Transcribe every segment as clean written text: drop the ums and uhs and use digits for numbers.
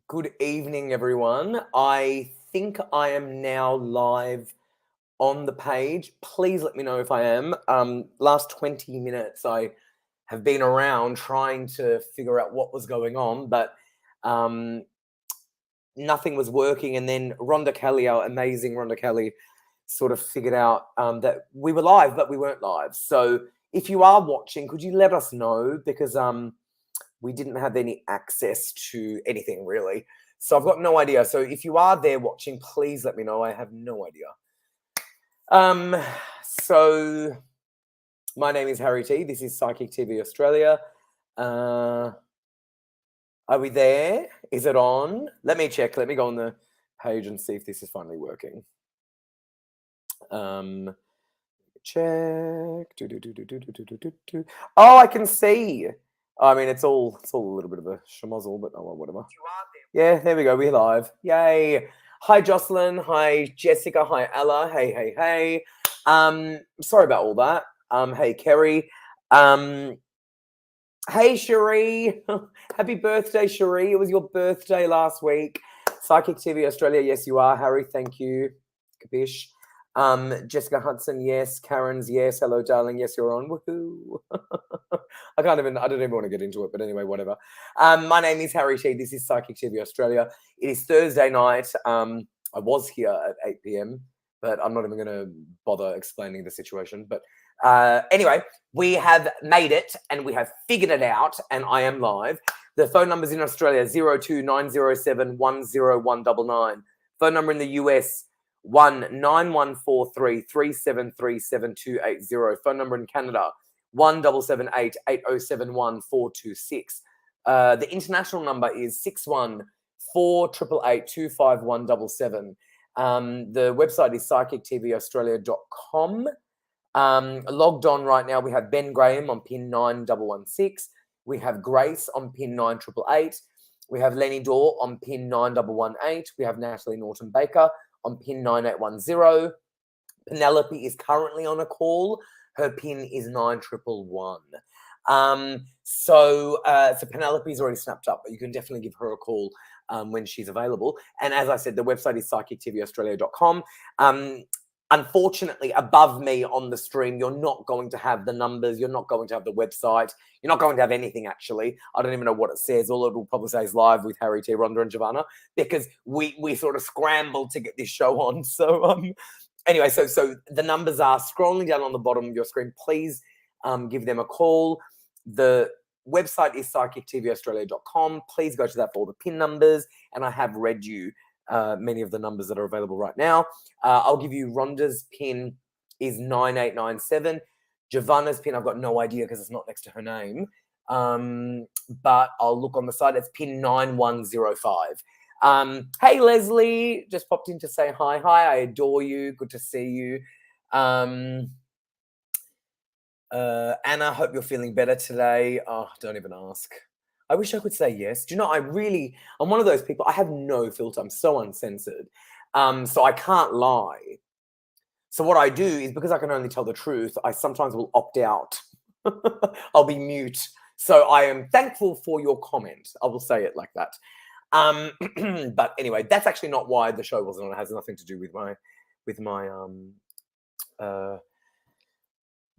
Good evening, everyone. I think I am now live on the page. Please let me know if I am. Last 20 minutes, I have been around trying to figure out what was going on, but nothing was working. And then Rhonda Kelly, our amazing Rhonda Kelly, sort of figured out that we were live, but we weren't live. So if you are watching, could you let us know? Because we didn't have any access to anything really. So I've got no idea. So if you are there watching, please let me know. I have no idea. So my name is Harry T. This is Psychic TV Australia. Are we there? Is it on? Let me check. Let me go on the page and see if this is finally working. Check. Oh, I can see. I mean, it's all a little bit of a schmozzle, but oh well, whatever. Yeah, there we go. We're live. Yay. Hi, Jocelyn. Hi, Jessica. Hi, Ella. Hey. Sorry about all that. Hey, Kerry. Hey, Cherie. Happy birthday, Cherie. It was your birthday last week. Psychic TV Australia. Yes, you are, Harry. Thank you. Kapish. Jessica Hudson, yes. Karen's, yes. Hello, darling. Yes, you're on. Woohoo. I don't even want to get into it, but anyway, whatever. My name is Harry T. This is Psychic TV Australia. It is Thursday night. I was here at 8 p.m., but I'm not even going to bother explaining the situation. But anyway, we have made it and we have figured it out, and I am live. The phone number's in Australia, 02-907-10199. Phone number in the US, 1-9143-373-7280. Phone number in Canada, 1-778-8071-426. The international number is 61-488-25177. The website is psychictvaustralia.com. Logged on right now, we have Ben Graham on pin 9116. We have Grace on pin 9888. We have Lenny Dorr on pin 9118. We have Natalie Norton Baker on pin 9810. Penelope is currently on a call. Her pin is 9111. So Penelope's already snapped up, but you can definitely give her a call when she's available. And as I said, the website is psychictvaustralia.com. Unfortunately, above me on the stream, you're not going to have the numbers. You're not going to have the website. You're not going to have anything, actually. I don't even know what it says. All it will probably say is live with Harry T, Rhonda, and Jovana, because we sort of scrambled to get this show on. So anyway, so the numbers are scrolling down on the bottom of your screen. Please give them a call. The website is psychictvaustralia.com. Please go to that for all the PIN numbers, and I have read you many of the numbers that are available right now. I'll give you Rhonda's PIN is 9897. Jovana's PIN, I've got no idea because it's not next to her name. But I'll look on the side. It's PIN 9105. Hey, Leslie, just popped in to say hi. Hi, I adore you. Good to see you. Anna, hope you're feeling better today. Oh, don't even ask. I wish I could say yes. Do you know, I'm one of those people, I have no filter. I'm so uncensored. So I can't lie. So what I do is, because I can only tell the truth, I sometimes will opt out. I'll be mute. So I am thankful for your comment. I will say it like that. But anyway, that's actually not why the show wasn't on. It has nothing to do with my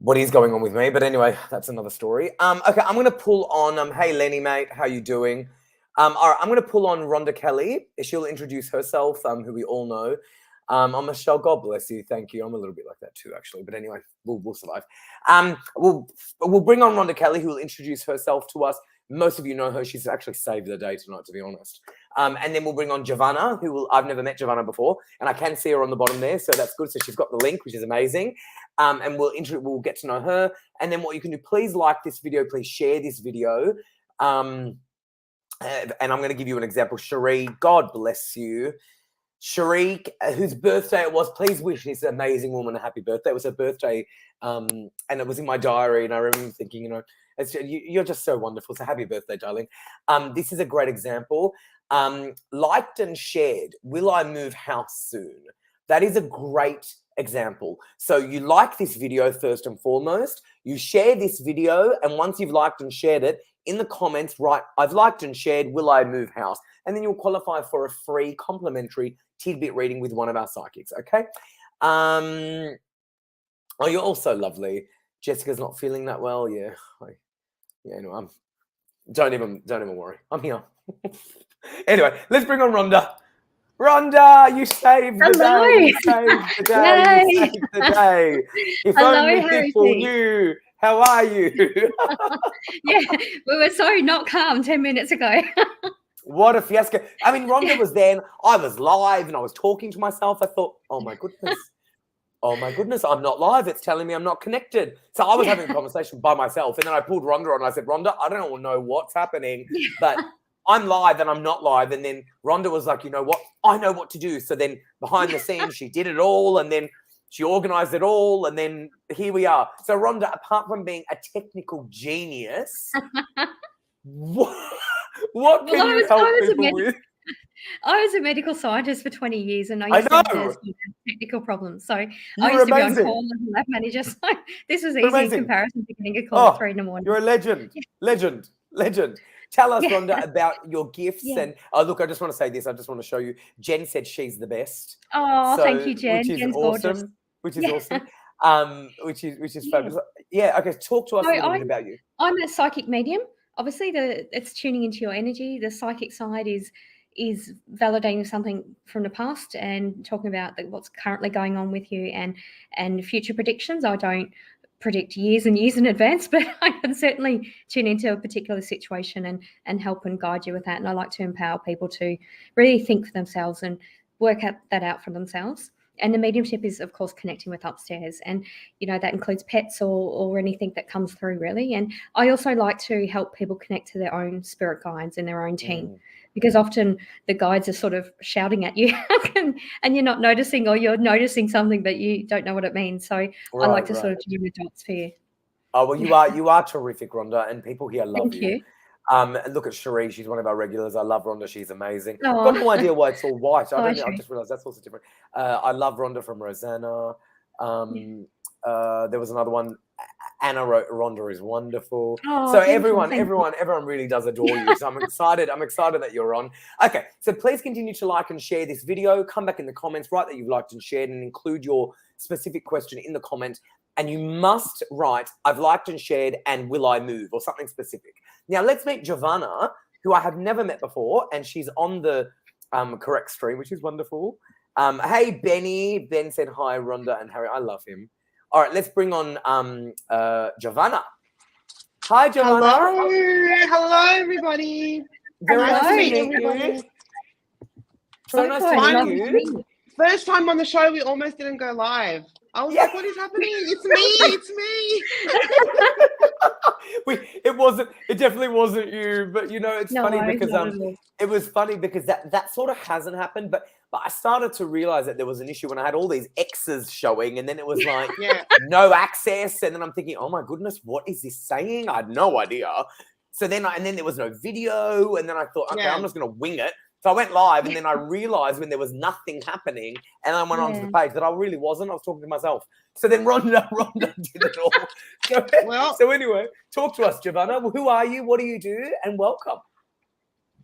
what is going on with me. But anyway, that's another story. Okay, I'm going to pull on, hey, Lenny, mate, how you doing? All right, I'm going to pull on Rhonda Kelly. She'll introduce herself, who we all know. I'm Michelle, God bless you, thank you. I'm a little bit like that too, actually. But anyway, we'll survive. We'll bring on Rhonda Kelly, who will introduce herself to us. Most of you know her. She's actually saved the day tonight, to be honest. And then we'll bring on Jovana, I've never met Jovana before, and I can see her on the bottom there, so that's good. So she's got the link, which is amazing. And we'll get to know her. And then what you can do, please like this video, please share this video. And I'm going to give you an example. Cherie, God bless you. Cherie, whose birthday it was, please wish this amazing woman a happy birthday. It was her birthday, and it was in my diary, and I remember thinking, you know, you're just so wonderful. So happy birthday, darling. This is a great example. Liked and shared. Will I move house soon? That is a great example. So you like this video first and foremost. You share this video, and once you've liked and shared it, in the comments, write, I've liked and shared, will I move house? And then you'll qualify for a free complimentary tidbit reading with one of our psychics, okay? Oh, you're also lovely. Jessica's not feeling that well. Yeah. Anyway, don't even worry. I'm here. Anyway, let's bring on Rhonda. Rhonda, you saved the day. You saved the day. You saved the day. If only people knew. How are you? Yeah, we were so not calm 10 minutes ago. What a fiasco. I mean, Rhonda was there and I was live and I was talking to myself. I thought, oh my goodness, I'm not live. It's telling me I'm not connected. So I was having a conversation by myself. And then I pulled Rhonda on. I said, Rhonda, I don't know what's happening, but I'm live and I'm not live. And then Rhonda was like, you know what? I know what to do. So then behind the scenes, she did it all. And then she organized it all. And then here we are. So Rhonda, apart from being a technical genius, what can you help people with? I was a medical scientist for 20 years and I used to have technical problems. So I used to be on call as a lab manager. So this was easy in comparison to getting a call at 3 in the morning. You're a legend. Legend. Tell us, Rhonda, about your gifts. And look, I just want to say this. I just want to show you. Jen said she's the best. Oh, thank you, Jen. Jen's awesome. Gorgeous. Which is awesome. Which is fabulous. Yeah. Okay. Talk to us a little bit about you. I'm a psychic medium. Obviously, it's tuning into your energy. The psychic side is validating something from the past and talking about what's currently going on with you and future predictions. I don't predict years and years in advance, but I can certainly tune into a particular situation and help and guide you with that. And I like to empower people to really think for themselves and work that out for themselves. And the mediumship is, of course, connecting with upstairs. And, that includes pets or anything that comes through, really. And I also like to help people connect to their own spirit guides and their own team. Because often the guides are sort of shouting at you and you're not noticing, or you're noticing something but you don't know what it means. So I like to sort of do the dots for you. Oh, well, you are terrific, Rhonda, and people here love you. Thank you. And look at Cherie. She's one of our regulars. I love Rhonda. She's amazing. I've got no idea why it's all white. I just realized that's also different. I love Rhonda from Rosanna. There was another one. Anna wrote, Rhonda is wonderful. Oh, so everyone really does adore you. So I'm excited that you're on. Okay, so please continue to like and share this video. Come back in the comments, write that you've liked and shared, and include your specific question in the comment. And you must write, I've liked and shared, and will I move, or something specific. Now let's meet Jovana, who I have never met before, and she's on the correct stream, which is wonderful. Hey, Benny. Ben said hi, Rhonda and Harry. I love him. All right, let's bring on Jovana. Hi, Jovana. Hello, everybody. Very nice to meet you. So nice to meet you. First time on the show, we almost didn't go live. I was like, what is happening? It's me. It definitely wasn't you, but it's funny because it was funny because that sort of hasn't happened, but I started to realize that there was an issue when I had all these X's showing, and then it was like no access, and then I'm thinking, oh my goodness, what is this saying? I had no idea. So then there was no video, and then I thought, okay, I'm just gonna wing it. So I went live, and then I realized when there was nothing happening, and I went onto the page that I really wasn't. I was talking to myself. So then Rhonda did it all. So anyway, talk to us, Jovana. Who are you? What do you do? And welcome.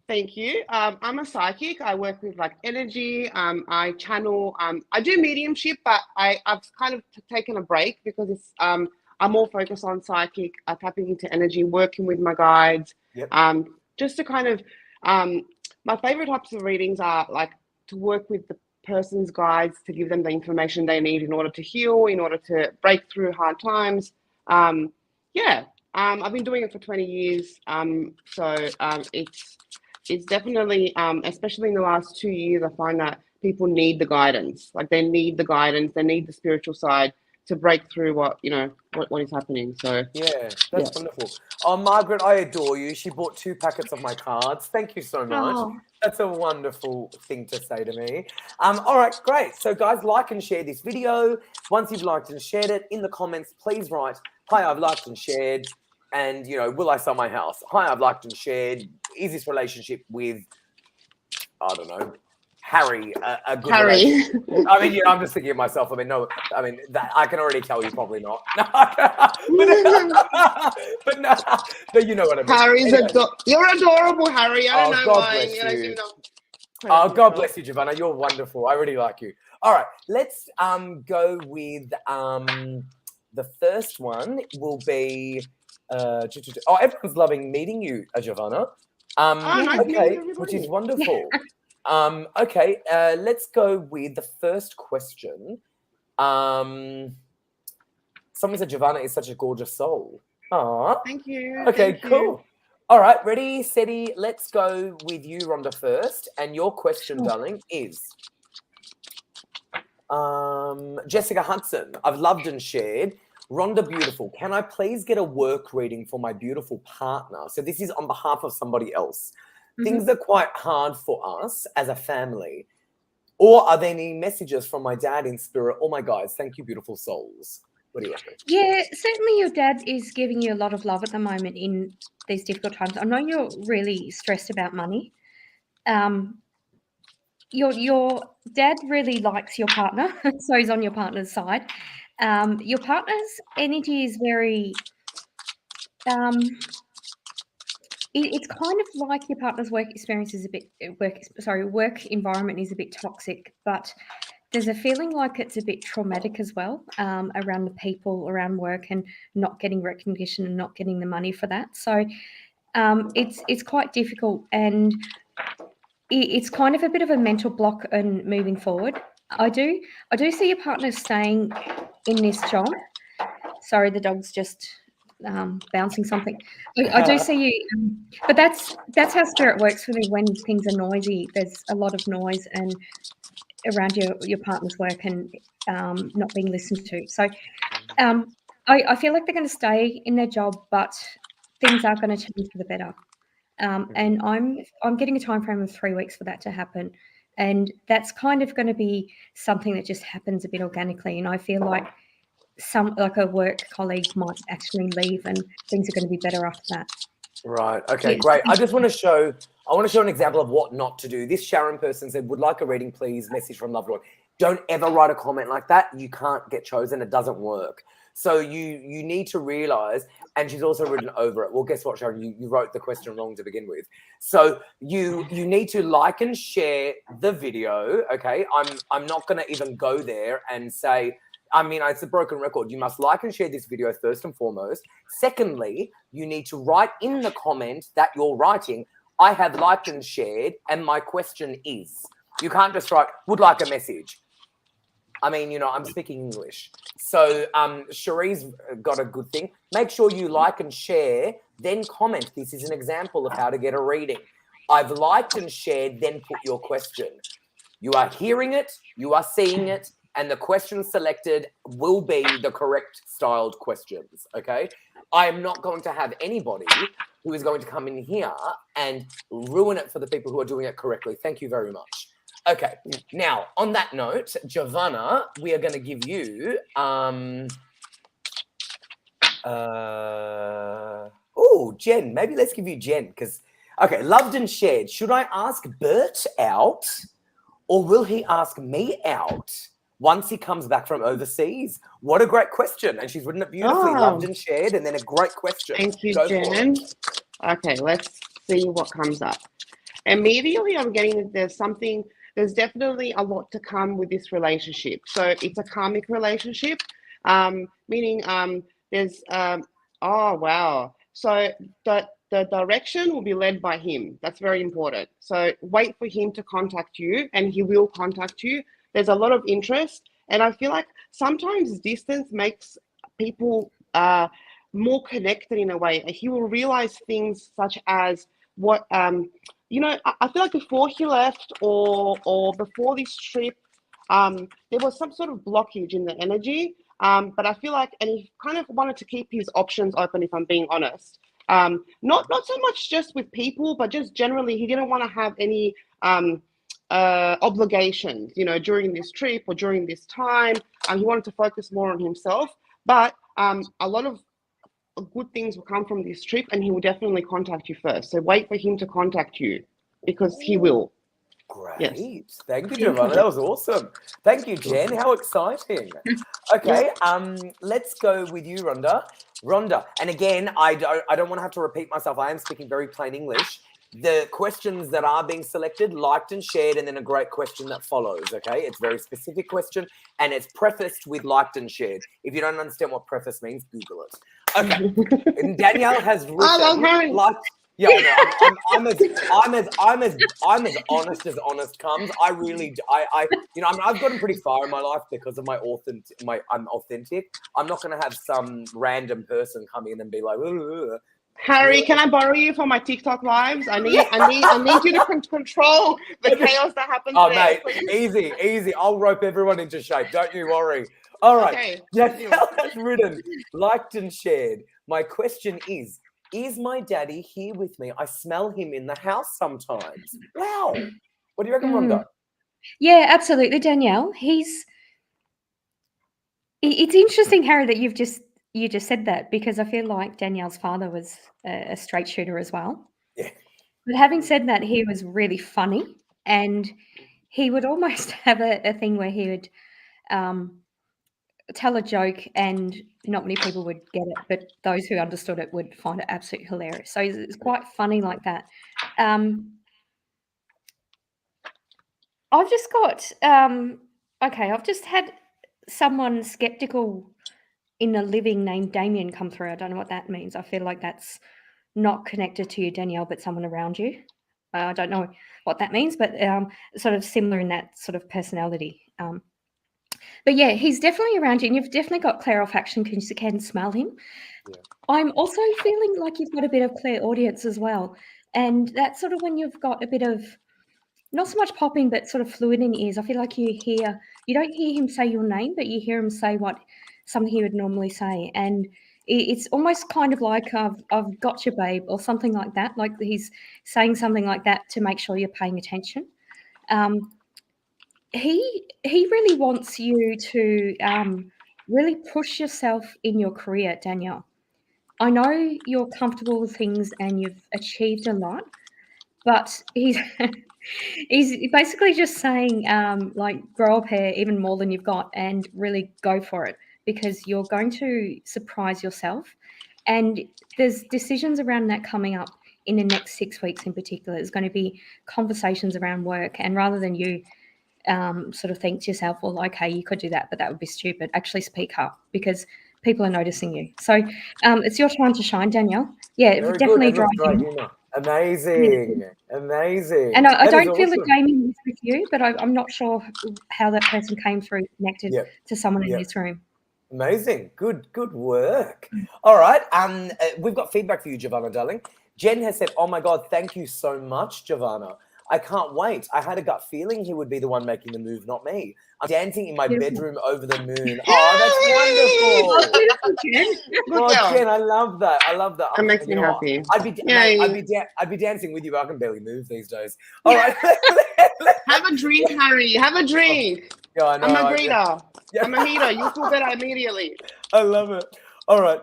Thank you. I'm a psychic. I work with energy. I channel. I do mediumship, but I've kind of taken a break because it's I'm more focused on psychic, tapping into energy, working with my guides. Just to kind of my favorite types of readings are to work with the person's guides to give them the information they need in order to heal, in order to break through hard times. I've been doing it for 20 years. It's definitely, especially in the last 2 years, I find that people need the guidance. They need the guidance, they need the spiritual side to break through what is happening. So that's wonderful. Oh, Margaret, I adore you. She bought 2 packets of my cards. Thank you so much. Oh. That's a wonderful thing to say to me. All right, great. So guys, like and share this video. Once you've liked and shared it, in the comments, please write, hi, I've liked and shared, and will I sell my house? Hi, I've liked and shared. Is this relationship with, I don't know, Harry a good Harry. relationship? I mean, I'm just thinking of myself. I mean, no, I mean that I can already tell you probably not. No, but no, but you know what I mean. Harry's Anyway. you're adorable, Harry. I don't know God why. bless You know, you. give them Oh, credit God yourself. bless you, Jovana. You're wonderful. I really like you. All right, let's go with the first one will be everyone's loving meeting you, Jovana. Nice meeting Okay, everybody. which is wonderful. Okay, let's go with the first question. Someone said Jovana is such a gorgeous soul. Aw. Thank you. Okay, Thank cool. you. All right, ready, steady. Let's go with you, Rhonda, first. And your question, Sure. darling, is Jessica Hudson. I've loved and shared. Rhonda, beautiful. Can I please get a work reading for my beautiful partner? So this is on behalf of somebody else. Things are quite hard for us as a family. Or are there any messages from my dad in spirit? Oh my guys, thank you, beautiful souls. What do you reckon? Yeah, certainly your dad is giving you a lot of love at the moment in these difficult times. I know you're really stressed about money. Your dad really likes your partner, so he's on your partner's side. Your partner's energy is very it's kind of like your partner's work experience is a bit work environment is a bit toxic, but there's a feeling like it's a bit traumatic as well, around the people around work and not getting recognition and not getting the money for that. So it's quite difficult, and it's kind of a bit of a mental block on moving forward. I do see your partner staying in this job. Sorry, the dog's just bouncing something. I do see you, but that's how spirit works for me. When things are noisy, there's a lot of noise and around your partner's work and not being listened to. So I feel like they're going to stay in their job, but things are going to change for the better. And I'm getting a time frame of 3 weeks for that to happen, and that's kind of going to be something that just happens a bit organically. And I feel like a work colleague might actually leave, and things are going to be better after that. Right. Okay, Yes. great. I want to show an example of what not to do. This Sharon person said, would like a reading, please. Message from loved one. Don't ever write a comment like that. You can't get chosen. It doesn't work. So you need to realize, and she's also written over it. Well, guess what, Sharon? You wrote the question wrong to begin with. So you need to like and share the video. Okay. I'm not going to even go there and say, I mean, it's a broken record. You must like and share this video first and foremost. Secondly, you need to write in the comment that you're writing, I have liked and shared, and my question is. You can't just write, would like a message. I mean, I'm speaking English. So Cherie's got a good thing. Make sure you like and share, then comment. This is an example of how to get a reading. I've liked and shared, then put your question. You are hearing it, you are seeing it, and the questions selected will be the correct styled questions, okay? I am not going to have anybody who is going to come in here and ruin it for the people who are doing it correctly. Thank you very much. Okay, now, on that note, Jovana, we are going to give you... Jen. Maybe let's give you Jen, because... Okay, loved and shared. Should I ask Bert out, or will he ask me out once he comes back from overseas? What a great question. And she's written it beautifully. Loved and shared, and then a great question. Thank you, Go Jen. Okay, let's see what comes up. Immediately, I'm getting there's definitely a lot to come with this relationship. So it's a karmic relationship, meaning there's, oh, wow. So the direction will be led by him. That's very important. So wait for him to contact you, and he will contact you. There's a lot of interest. And I feel like sometimes distance makes people more connected in a way. He will realize things such as what, I feel like before he left or before this trip, there was some sort of blockage in the energy. But I feel like, and he kind of wanted to keep his options open, if I'm being honest. Not so much just with people, but just generally, he didn't want to have any obligations, during this trip or during this time. He wanted to focus more on himself. But a lot of good things will come from this trip, and he will definitely contact you first. So wait for him to contact you, because he will. Great. Yes. Thank you, Jovana. That was awesome. Thank you, Jen. How exciting. Okay, let's go with you, Rhonda. Rhonda, and again, I don't want to have to repeat myself. I am speaking very plain English. The questions that are being selected, liked and shared, and then a great question that follows, okay? It's a very specific question, and it's prefaced with liked and shared. If you don't understand what preface means, Google it. Okay. And Danielle has I love written, her. liked. Yeah, I know. I'm as honest comes. I really, you know, I've gotten pretty far in my life because of my I'm authentic. I'm not going to have some random person come in and be like, "Ugh." Harry, can I borrow you for my TikTok lives? I need you to control the chaos that happens Oh, there. mate, easy. I'll rope everyone into shape. Don't you worry. All right. Okay. Danielle has written, liked and shared. My question is my daddy here with me? I smell him in the house sometimes. Wow. What do you reckon, Rhonda? Yeah, absolutely, Danielle. It's interesting, Harry, that you just said that, because I feel like Danielle's father was a straight shooter as well. Yeah. But having said that, he was really funny, and he would almost have a thing where he would tell a joke and not many people would get it, but those who understood it would find it absolutely hilarious. So it's quite funny like that. I've just got I've just had someone skeptical in the living named Damien come through. I don't know what that means. I feel like that's not connected to you, Danielle, but someone around you. I don't know what that means, but sort of similar in that sort of personality. But yeah, he's definitely around you, and you've definitely got clarifaction because you can smell him. Yeah. I'm also feeling like you've got a bit of clairaudience as well, and that's sort of when you've got a bit of not so much popping, but sort of fluid in your ears. I feel like you don't hear him say your name, but you hear him say something he would normally say, and it's almost kind of like I've got you, babe, or something like that. Like he's saying something like that to make sure you're paying attention. He really wants you to really push yourself in your career, Danielle. I know you're comfortable with things and you've achieved a lot, but he's basically just saying like grow up here even more than you've got and really go for it, because you're going to surprise yourself, and there's decisions around that coming up in the next 6 weeks in particular. There's going to be conversations around work, and rather than you sort of think to yourself, well, okay, you could do that, but that would be stupid, actually speak up, because people are noticing you. So it's your time to shine, Danielle. Yeah, Very definitely good. drive in. Humor. Amazing. Yeah. Amazing. And I That is don't feel that awesome. Damien is with you, but I'm not sure how that person came through connected to someone in this room. Amazing. Good work. All right. We've got feedback for you, Jovana, darling. Jen has said, oh my God, thank you so much, Jovana. I can't wait. I had a gut feeling he would be the one making the move, not me. I'm dancing in my bedroom over the moon. Oh, that's wonderful. Oh, Jen, I love that. That makes me happy. I'd be dancing with you, but I can barely move these days. All right. Have a drink, Harry. Have a drink. Yeah, I know. I'm a greeter. I'm a meter. You feel better immediately. I love it. All right.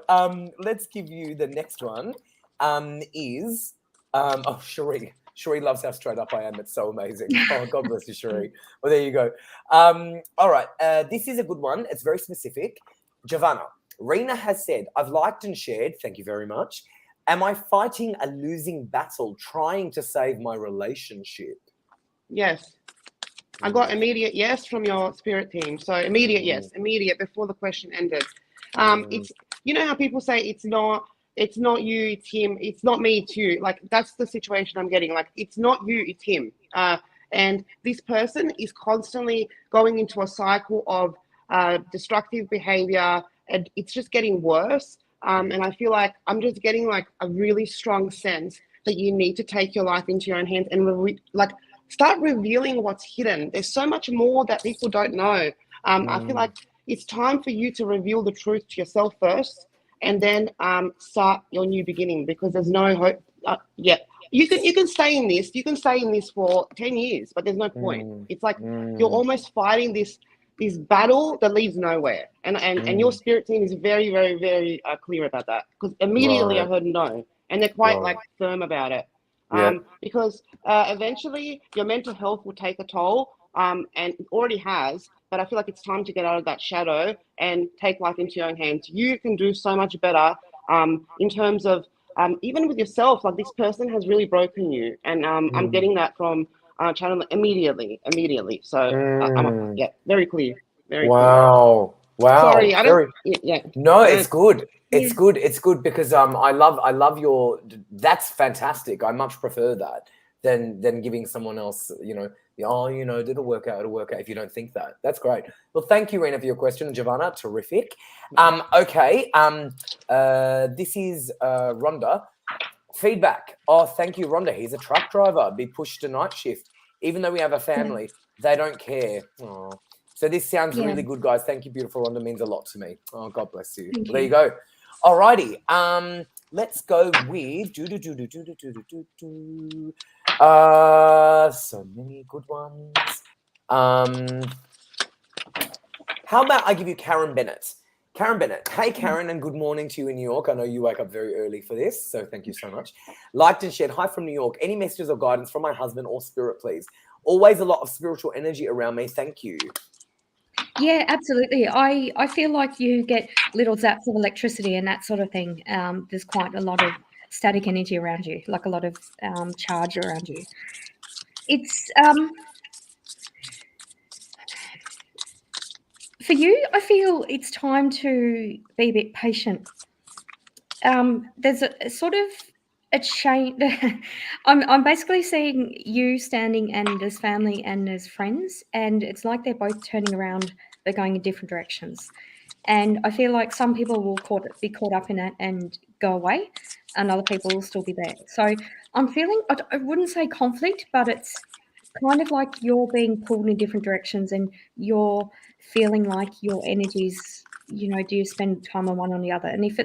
Let's give you the next one. Cherie. Cherie loves how straight up I am. It's so amazing. Oh, God bless you, Cherie. Well, there you go. All right. This is a good one. It's very specific. Jovana, Rena has said, I've liked and shared. Thank you very much. Am I fighting a losing battle trying to save my relationship? Yes. I got immediate yes from your spirit team. So immediate yes, immediate before the question ended. It's, you know how people say it's not you, it's him, it's not me, it's you. Like that's the situation I'm getting. Like it's not you, it's him. And this person is constantly going into a cycle of destructive behavior, and it's just getting worse. And I feel like I'm just getting like a really strong sense that you need to take your life into your own hands and start revealing what's hidden. There's so much more that people don't know. I feel like it's time for you to reveal the truth to yourself first, and then start your new beginning, because there's no hope. You can stay in this. You can stay in this for 10 years, but there's no point. It's like you're almost fighting this battle that leads nowhere. And your spirit team is very, very, very clear about that, because immediately I heard no, and they're quite like firm about it. Yeah. Because eventually your mental health will take a toll, and it already has. But I feel like it's time to get out of that shadow and take life into your own hands. You can do so much better in terms of even with yourself. Like, this person has really broken you, and I'm getting that from channel immediately. So Mm. yeah, very clear, very clear. Wow. Wow. Sorry, I don't. Very. Yeah. No, No. it's good. Yeah. It's good because I love your. That's fantastic. I much prefer that than giving someone else, oh, it'll work out. It'll work out. If you don't think that, that's great. Well, thank you, Rena, for your question, Jovana. Terrific. Okay. This is Rhonda. Feedback. Oh, thank you, Rhonda. He's a truck driver. Be pushed to night shift, even though we have a family. They don't care. Oh. So this sounds Yeah. really good, guys. Thank you, beautiful Rhonda. Means a lot to me. Oh, God bless you. Thank Well, there you. you go. Alrighty. Let's go with so many good ones. How about I give you Karen Bennett? Karen Bennett. Hey, Karen, and good morning to you in New York. I know you wake up very early for this, so thank you so much. Liked and shared. Hi from New York. Any messages or guidance from my husband or spirit, please? Always a lot of spiritual energy around me. Thank you. Yeah, absolutely. I feel like you get little zaps of electricity and that sort of thing. There's quite a lot of static energy around you, like a lot of charge around you. It's for you, I feel it's time to be a bit patient. There's a sort of a change. I'm basically seeing you standing and as family and as friends, and it's like they're both turning around. They're going in different directions. And I feel like some people will be caught up in it and go away, and other people will still be there. So I'm feeling, I wouldn't say conflict, but it's kind of like you're being pulled in different directions and you're feeling like your energies, do you spend time on one or the other? And if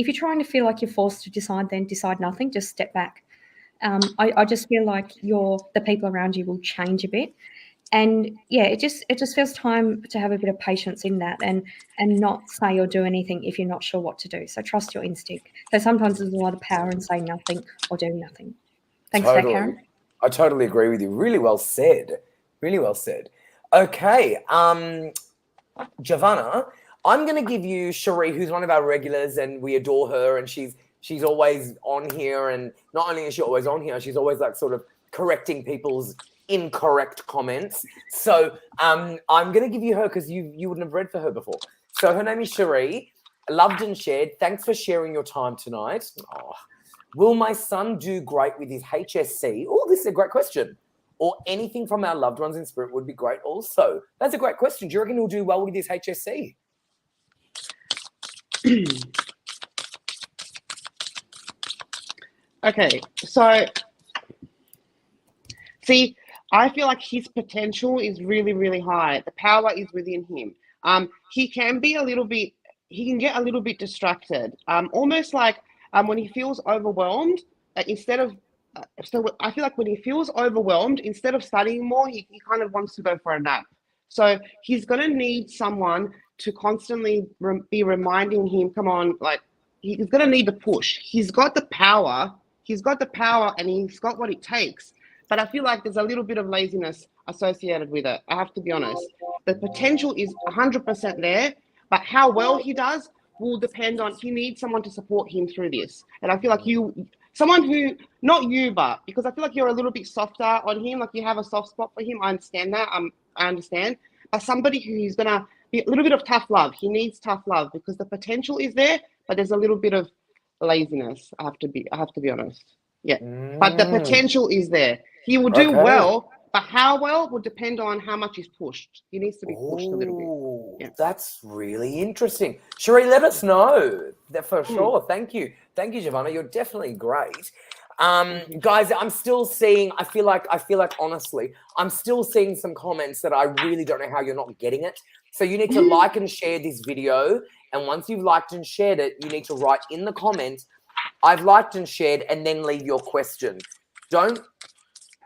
you're trying to feel like you're forced to decide, then decide nothing, just step back. I just feel like the people around you will change a bit. And yeah, it just feels time to have a bit of patience in that and not say or do anything if you're not sure what to do. So trust your instinct. So sometimes there's a lot of power in saying nothing or doing nothing. Thanks for that, Karen. I totally agree with you. Really well said. Really well said. Okay, Jovana, I'm going to give you Cherie, who's one of our regulars, and we adore her, and she's always on here, and not only is she always on here, she's always like sort of correcting people's incorrect comments. So I'm going to give you her because you wouldn't have read for her before. So her name is Cherie. Loved and shared. Thanks for sharing your time tonight. Oh. Will my son do great with his HSC? Oh, this is a great question. Or anything from our loved ones in spirit would be great also. That's a great question. Do you reckon he'll do well with his HSC? Okay, so see, I feel like his potential is really, really high. The power is within him. He can get a little bit distracted. Almost like when he feels overwhelmed, so I feel like when he feels overwhelmed, instead of studying more, he kind of wants to go for a nap. So he's going to need someone to constantly be reminding him, come on, like he's going to need the push. He's got the power and he's got what it takes. But I feel like there's a little bit of laziness associated with it. I have to be honest. The potential is 100% there, but how well he does will depend on, he needs someone to support him through this. And I feel like someone who, not you, but because I feel like you're a little bit softer on him, like you have a soft spot for him. I understand that. I understand. But somebody who's going to be a little bit of tough love. He needs tough love because the potential is there, but there's a little bit of laziness. I have to be honest. Yeah. But the potential is there. He will do well, but how well will depend on how much he's pushed. He needs to be pushed a little bit. Yeah. That's really interesting. Cherie, let us know that for sure. Thank you. Thank you, Jovana. You're definitely great. Guys, I'm still seeing, I feel like honestly, I'm still seeing some comments that I really don't know how you're not getting it. So you need to like and share this video. And once you've liked and shared it, you need to write in the comments, I've liked and shared, and then leave your question. Don't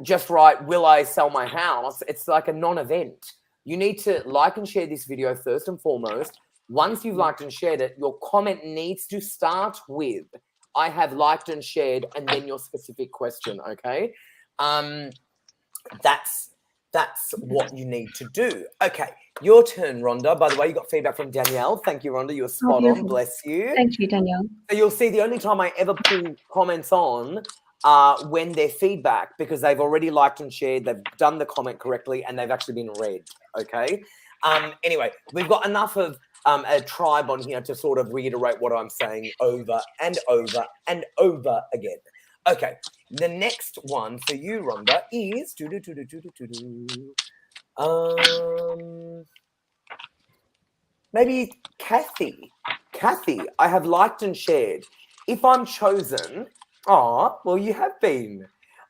just write, will I sell my house? It's like a non-event. You need to like and share this video first and foremost. Once you've liked and shared it, your comment needs to start with, I have liked and shared, and then your specific question. Okay, that's what you need to do. Okay, your turn, Rhonda. By the way, you got feedback from Danielle. Thank you, Rhonda. You're spot on. beautiful. Bless you. Thank you, Danielle. So you'll see the only time I ever pull comments on when they're feedback, because they've already liked and shared, they've done the comment correctly, and they've actually been read. Okay. Anyway, we've got enough of a tribe on here to sort of reiterate what I'm saying over and over and over again. Okay, the next one for you, Rhonda, is maybe Kathy. Kathy, I have liked and shared. If I'm chosen, well, you have been.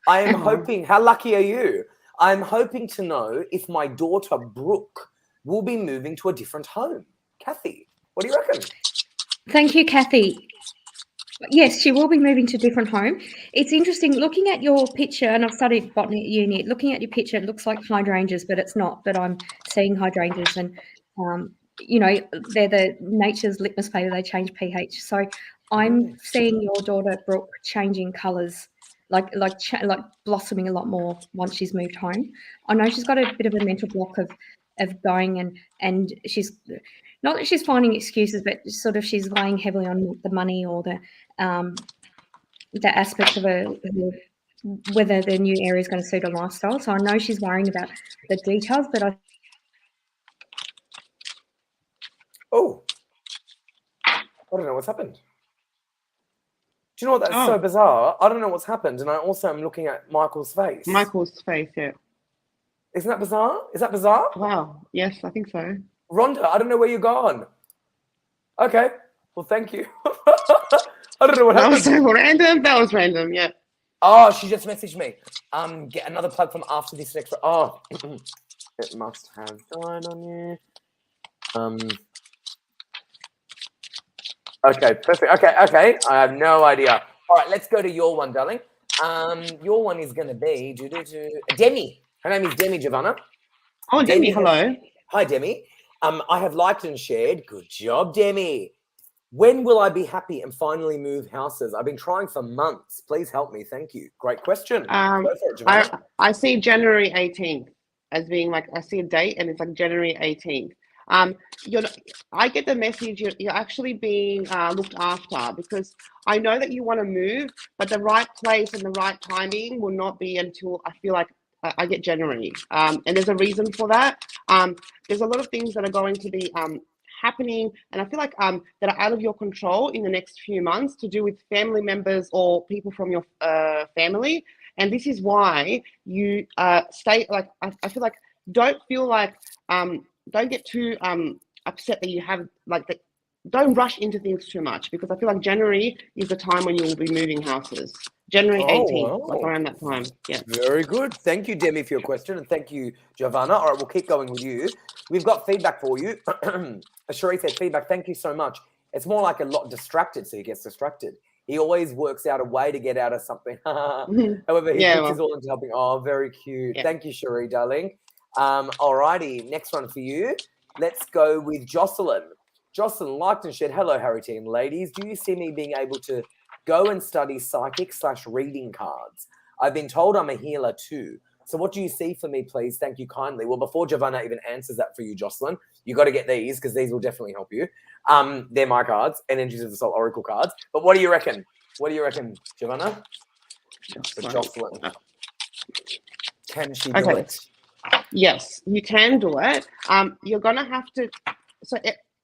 I am hoping, how lucky are you? I'm hoping to know if my daughter, Brooke, will be moving to a different home. Kathy, what do you reckon? Thank you, Kathy. Yes, she will be moving to a different home. It's interesting looking at your picture, and I've studied botany at uni. Looking at your picture, it looks like hydrangeas, but it's not. But I'm seeing hydrangeas, and you know, they're the nature's litmus paper. They change pH. So I'm seeing your daughter Brooke changing colours, like blossoming a lot more once she's moved home. I know she's got a bit of a mental block of going, and she's not that she's finding excuses, but sort of she's laying heavily on the money or the aspect of whether the new area is going to suit her lifestyle. So I know she's worrying about the details, but I don't know what's happened. Do you know what? That's so bizarre. I don't know what's happened, and I also am looking at Michael's face. Michael's face, yeah. Isn't that bizarre? Is that bizarre? Wow. Yes, I think so. Rhonda, I don't know where you're gone. Okay. Well, thank you. I don't know what happened. That was so random. That was random, yeah. Oh, she just messaged me. Get another plug from after this next. Oh, it must have died on you. Okay, perfect. Okay. I have no idea. All right, let's go to your one, darling. Your one is going to be Demi. Her name is Demi, Jovana. Oh, Demi, hello. Hi, Demi. I have liked and shared. Good job, Demi. When will I be happy and finally move houses? I've been trying for months. Please help me. Thank you. Great question. I see January 18th as being like, I see a date and it's like January 18th. I get the message you're actually being looked after, because I know that you want to move, but the right place and the right timing will not be until I feel like I get January. And there's a reason for that. There's a lot of things that are going to be happening, and I feel like that are out of your control in the next few months, to do with family members or people from your family. And this is why you stay, like, I feel like, don't feel like, don't get too upset that you have, like, that. Don't rush into things too much, because I feel like January is the time when you will be moving houses. January 18th, like around that time. Yeah. Very good. Thank you, Demi, for your question, and thank you, Jovana. All right, we'll keep going with you. We've got feedback for you. Sheree said feedback. Thank you so much. It's more like a lot distracted, so he gets distracted. He always works out a way to get out of something. However, he puts his all into helping. Oh, very cute. Yeah. Thank you, Sheree, darling. All righty, next one for you. Let's go with Jocelyn. Jocelyn liked and shared. Hello, Harry team ladies. Do you see me being able to go and study psychic/reading cards? I've been told I'm a healer too. So what do you see for me, please? Thank you kindly. Well, before Jovana even answers that for you, Jocelyn, you got to get these, because these will definitely help you. They're my cards, Energies of the Soul Oracle cards. But what do you reckon? What do you reckon, Jovana? Jocelyn. Can she do it? Yes, you can do it. You're going to have to... So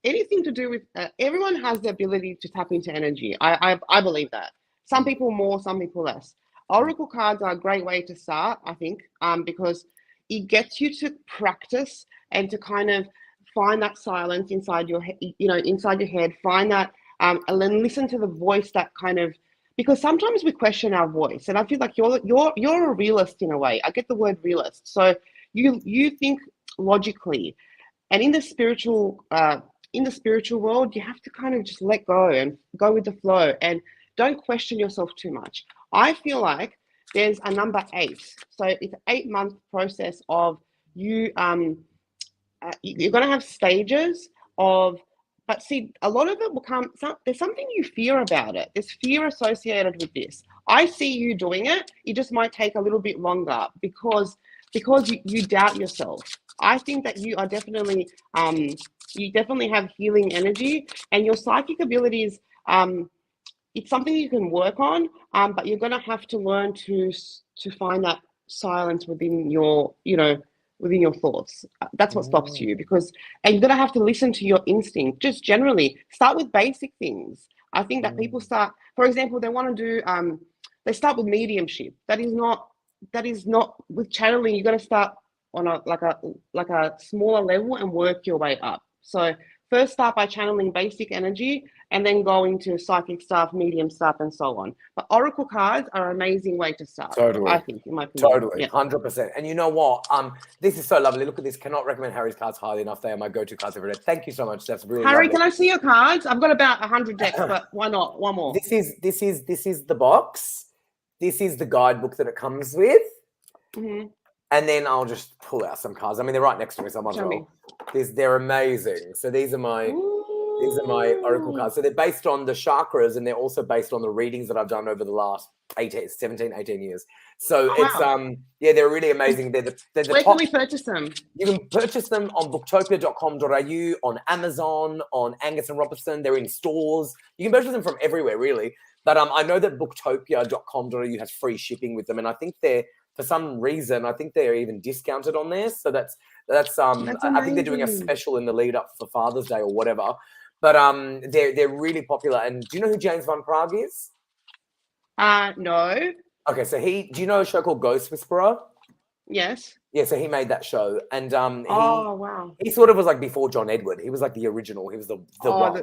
anything to do with... everyone has the ability to tap into energy. I believe that. Some people more, some people less. Oracle cards are a great way to start, I think, because it gets you to practice and to kind of find that silence inside your head, inside your head, find that, and then listen to the voice that kind of, because sometimes we question our voice, and I feel like you're a realist in a way. I get the word realist. So you think logically, and in the spiritual world, you have to kind of just let go and go with the flow, and don't question yourself too much. I feel like there's a number 8. So it's an 8-month process of you, you're going to have stages of But see, a lot of it will come, there's something you fear about it. There's fear associated with this. I see you doing it. It just might take a little bit longer because you doubt yourself. I think that you are definitely, you definitely have healing energy, and your psychic abilities, it's something you can work on, but you're going to have to learn to find that silence within your, within your thoughts. That's what stops you, and you're going to have to listen to your instinct. Just generally start with basic things. I think that people start, for example, they want to do, they start with mediumship. That is not with channeling. You're going to start on a smaller level and work your way up. So first start by channeling basic energy, and then go into psychic stuff, medium stuff, and so on. But oracle cards are an amazing way to start. Totally. I think, in my opinion. Totally, 100%. And you know what? This is so lovely. Look at this. Cannot recommend Harry's cards highly enough. They are my go-to cards every day. Thank you so much. That's really Harry, lovely. can I see your cards? I've got about 100 decks, but why not? One more. This is the box. This is the guidebook that it comes with. Mm-hmm. And then I'll just pull out some cards. I mean, they're right next to me, so I might as well. They're amazing. So these are my oracle cards. So they're based on the chakras, and they're also based on the readings that I've done over the last 18 years. So it's they're really amazing. They're the Where can we purchase them? You can purchase them on booktopia.com.au, on Amazon, on Angus and Robertson. They're in stores. You can purchase them from everywhere, really. But I know that booktopia.com.au has free shipping with them, and I think for some reason, I think they're even discounted on there. So that's I think they're doing a special in the lead up for Father's Day or whatever. But they're really popular. And do you know who James Van Praagh is? No. Okay, so do you know a show called Ghost Whisperer? Yes. Yeah, so he made that show, and wow. He sort of was like before John Edward. He was like the original. He was the one.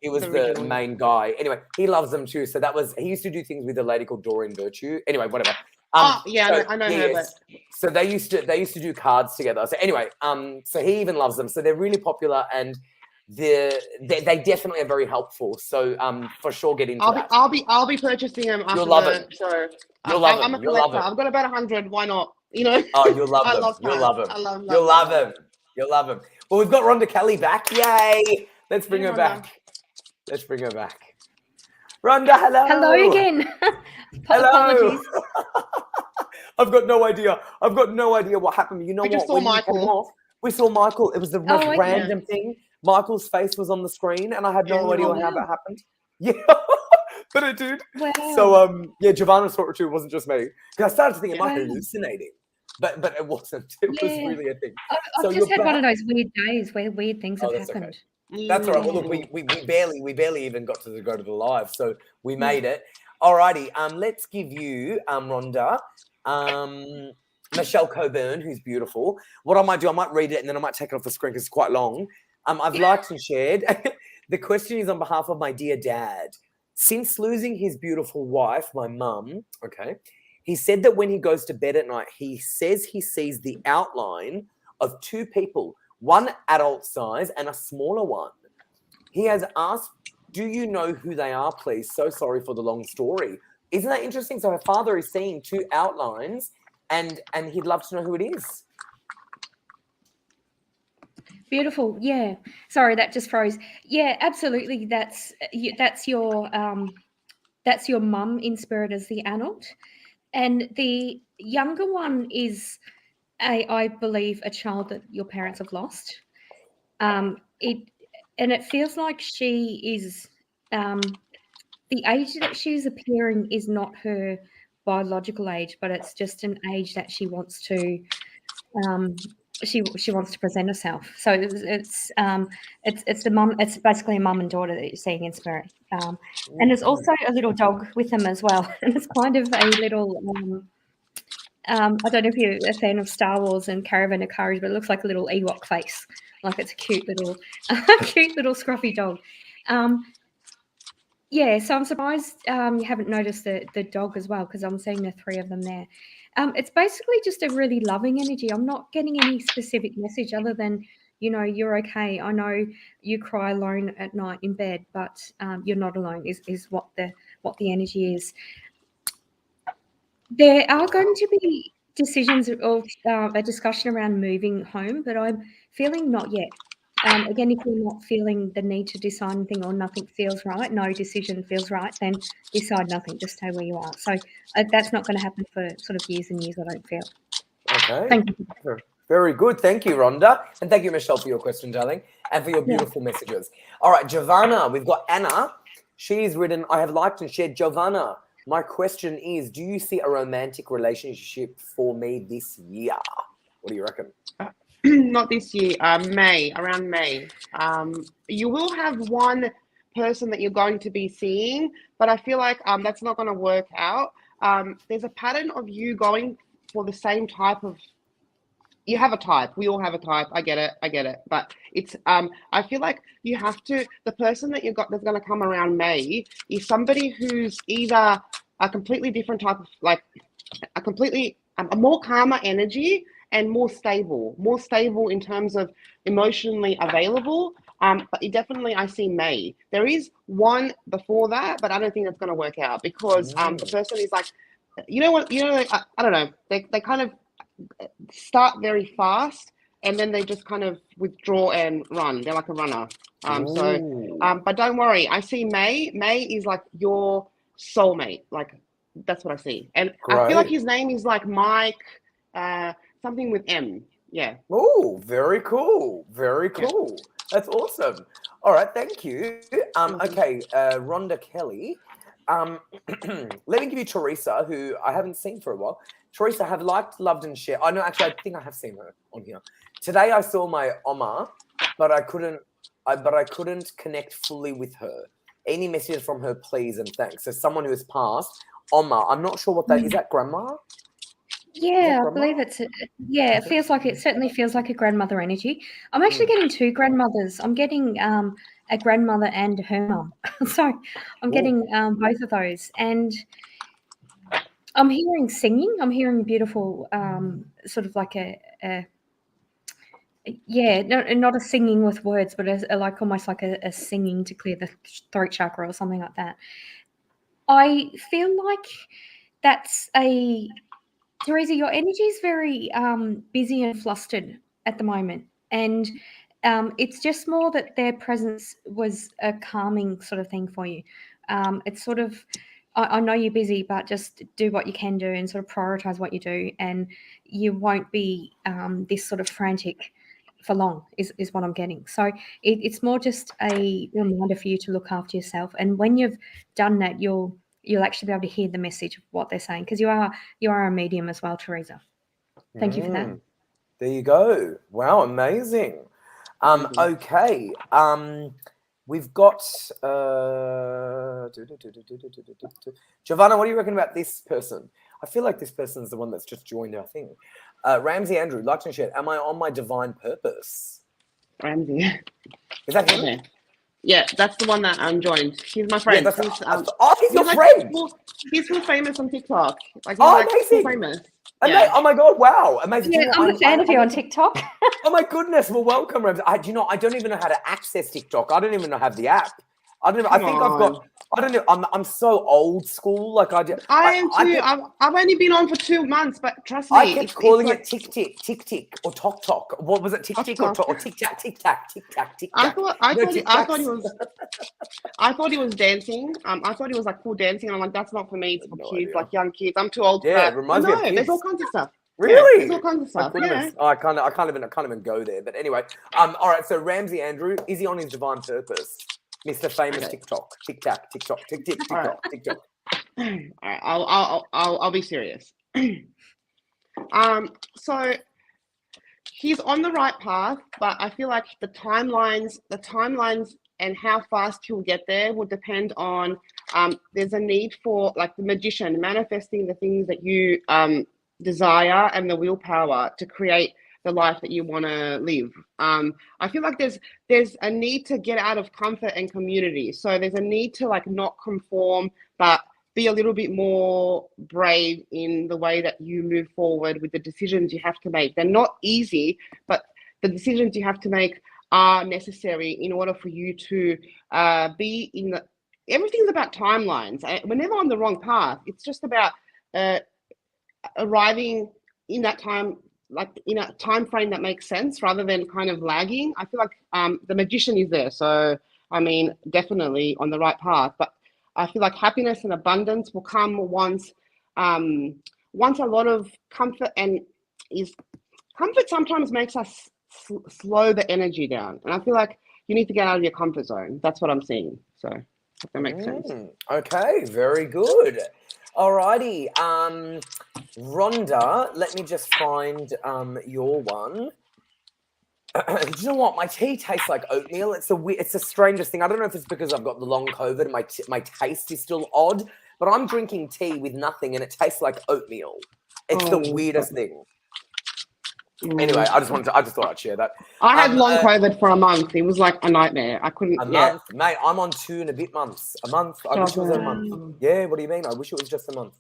He was the main guy. Anyway, he loves them too. So he used to do things with a lady called Doreen Virtue. Anyway, whatever. I know her. But... So they used to do cards together. So anyway, so he even loves them. So they're really popular, and they definitely are very helpful. So for sure, get into that. I'll be purchasing them. You'll love it. So I'm a collector. I've got about 100. Why not? Oh, you'll love them. You'll love them. You'll love them. You'll love them. Well, we've got Rhonda Kelly back. Yay! Let's bring her back. Let's bring her back. Rhonda, hello. Hello again. Hello. I've got no idea. What happened. You know what? We just saw Michael. We saw Michael. It was the most random thing. Michael's face was on the screen, and I had no idea how that happened. Yeah. But it did. Wow. So Jovana saw it too. It wasn't just me. Because I started to think, am I hallucinating? But it wasn't. It was really a thing. I've just had one of those weird days where weird things have happened. Okay. That's all right. Well, look, we barely even got to go to the live, so we made it. Alrighty. Let's give you Rhonda, Michelle Coburn, who's beautiful. What I might do, I might read it and then I might take it off the screen because it's quite long. I've liked and shared. The question is on behalf of my dear dad. Since losing his beautiful wife, my mum, he said that when he goes to bed at night, he says he sees the outline of two people, one adult size and a smaller one. He has asked, do you know who they are, please? So sorry for the long story. Isn't that interesting? So her father is seeing two outlines and he'd love to know who it is. Beautiful. Yeah. Sorry, that just froze. Yeah, absolutely. That's your mum in spirit as the adult. And the younger one is, I believe, a child that your parents have lost. It feels like she is, the age that she's appearing is not her biological age, but it's just an age that she wants to, she wants to present herself. So it's the mum. It's basically a mum and daughter that you're seeing in spirit. And there's also a little dog with them as well. And it's kind of a little. I don't know if you're a fan of Star Wars and Caravan of Courage, but it looks like a little Ewok face. Like it's a cute little scruffy dog. So I'm surprised you haven't noticed the dog as well, because I'm seeing the three of them there. It's basically just a really loving energy. I'm not getting any specific message other than, you're okay. I know you cry alone at night in bed, but you're not alone is what the energy is. There are going to be decisions of a discussion around moving home, but I'm feeling not yet. Again, if you're not feeling the need to decide anything or nothing feels right, no decision feels right, then decide nothing. Just stay where you are. So that's not going to happen for sort of years and years, I don't feel. Okay. Thank you. Very good. Thank you, Rhonda. And thank you, Michelle, for your question, darling, and for your beautiful messages. All right, Jovana, we've got Anna. She's written, I have liked and shared. Jovana, my question is, do you see a romantic relationship for me this year? What do you reckon? Not this year, around May. You will have one person that you're going to be seeing, but I feel like that's not going to work out. There's a pattern of you going for the same type of, you have a type, we all have a type, I get it, but it's I feel like you have to, the person that you've got that's going to come around May is somebody who's either a completely different type of, like a more calmer energy and more stable in terms of emotionally available. But definitely I see May. There is one before that, but I don't think that's going to work out because the person is like, I don't know, they kind of start very fast and then they just kind of withdraw and run. They're like a runner. But don't worry, I see May. May is like your soulmate. Like that's what I see. And I feel like his name is like Mike, something with M. Yeah. Oh, very cool. Very cool. Yeah. That's awesome. All right, thank you. Okay, Rhonda Kelly. Let me give you Teresa, who I haven't seen for a while. Teresa, have liked, loved, and shared. I know, actually, I think I have seen her on here. Today, I saw my Oma, but I couldn't connect fully with her. Any messages from her, please and thanks. So, someone who has passed, Oma. I'm not sure what that is. That grandma? Yeah, I believe it's. It feels like it. Certainly feels like a grandmother energy. I'm actually getting two grandmothers. I'm getting a grandmother and her mum. So I'm getting both of those, and I'm hearing singing. I'm hearing beautiful, sort of like not a singing with words, but like almost like a singing to clear the throat chakra or something like that. I feel like that's a. Teresa, your energy is very busy and flustered at the moment. And it's just more that their presence was a calming sort of thing for you. It's sort of, I know you're busy, but just do what you can do and sort of prioritize what you do. And you won't be this sort of frantic for long is what I'm getting. So it's more just a reminder for you to look after yourself. And when you've done that, you'll actually be able to hear the message of what they're saying because you are a medium as well, Teresa. Thank you for that. There you go. Wow, amazing. Okay. We've got Jovana, what do you reckon about this person? I feel like this person's the one that's just joined our thing. Ramsey Andrew, like and share. Am I on my divine purpose? Ramsey. Is that him? Okay. Yeah, that's the one that I'm joined. He's my friend. Yeah, he's your friend. He's full famous on TikTok. Like he's amazing. Full famous. Yeah. Oh my god! Wow, amazing. Yeah, I'm a fan of you on TikTok. Oh my goodness! Well, welcome, Ramsey. I don't even know how to access TikTok. I don't even know how to have the app. I don't know. I think I've got. I don't know. I'm so old school. Like I am too. I've only been on for 2 months, but trust me, I kept calling it Tick Tick or Tok. What was it? Tick Tick or Tic Tac? Tic Tac. I thought he was dancing. I thought he was like full dancing, and I'm like, that's not for me. It's for kids, like young kids. I'm too old for that. Yeah, it reminds me of kids. There's all kinds of stuff. Really? Yeah, there's all kinds of stuff. Yeah. Oh, I can't even go there. But anyway, all right. So Ramsey Andrew, is he on his divine purpose? Mr. Famous TikTok, TikTok. All right, I'll be serious. So he's on the right path, but I feel like the timelines and how fast he'll get there will depend on. There's a need for, like the magician, manifesting the things that you desire and the willpower to create the life that you want to live. I feel like there's a need to get out of comfort and community. So there's a need to like not conform, but be a little bit more brave in the way that you move forward with the decisions you have to make. They're not easy, but the decisions you have to make are necessary in order for you to be in the. Everything's about timelines. We're never on the wrong path. It's just about arriving in that time like in a time frame that makes sense rather than kind of lagging. I feel like the magician is there. So I mean, definitely on the right path. But I feel like happiness and abundance will come once a lot of comfort comfort sometimes makes us slow the energy down. And I feel like you need to get out of your comfort zone. That's what I'm seeing. So if that makes sense. Okay, very good. Alrighty. Rhonda, let me just find your one. Do you know what? My tea tastes like oatmeal. It's the strangest thing. I don't know if it's because I've got the long COVID and my taste is still odd, but I'm drinking tea with nothing and it tastes like oatmeal. It's the weirdest thing. Anyway, I just thought I'd share that. I had long COVID for a month. It was like a nightmare. I couldn't. Month, mate. I'm on 2 and a bit months. A month. I wish it was a month. Yeah. What do you mean? I wish it was just a month.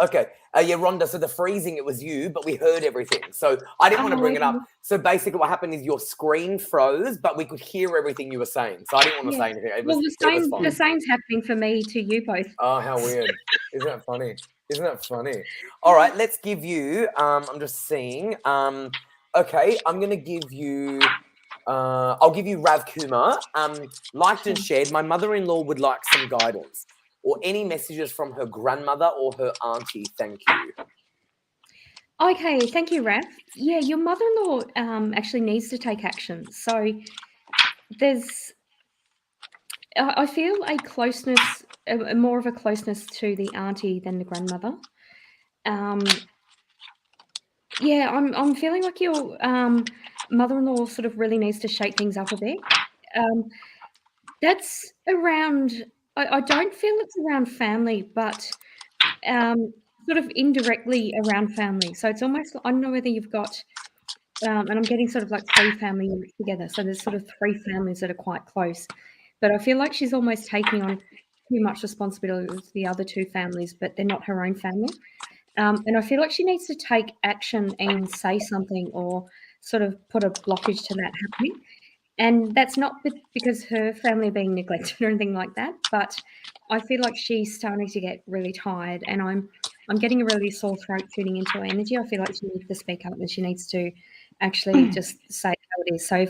Okay. Yeah, Rhonda. So the freezing, it was you, but we heard everything. So I didn't want to bring it up. So basically, what happened is your screen froze, but we could hear everything you were saying. So I didn't want to say anything. The same's happening for me to you both. Oh, how weird! Isn't that funny? Isn't that funny? All right, let's give you. I'm just seeing. Okay, I'm gonna give you. I'll give you Rav Kumar. Liked and shared. My mother-in-law would like some guidance or any messages from her grandmother or her auntie. Thank you. Okay, thank you, Rav. Yeah, your mother-in-law actually needs to take action. So I feel a closeness, more of a closeness to the auntie than the grandmother. Yeah, I'm feeling like your mother-in-law sort of really needs to shake things up a bit. That's around. I don't feel it's around family, but sort of indirectly around family. So it's almost, I don't know whether you've got, and I'm getting sort of like 3 family units together. So there's sort of 3 families that are quite close. But I feel like she's almost taking on too much responsibility with the other 2 families, but they're not her own family. And I feel like she needs to take action and say something or sort of put a blockage to that happening. And that's not because her family are being neglected or anything like that, but I feel like she's starting to get really tired, and I'm getting a really sore throat tuning into her energy. I feel like she needs to speak up and she needs to actually just say how it is. So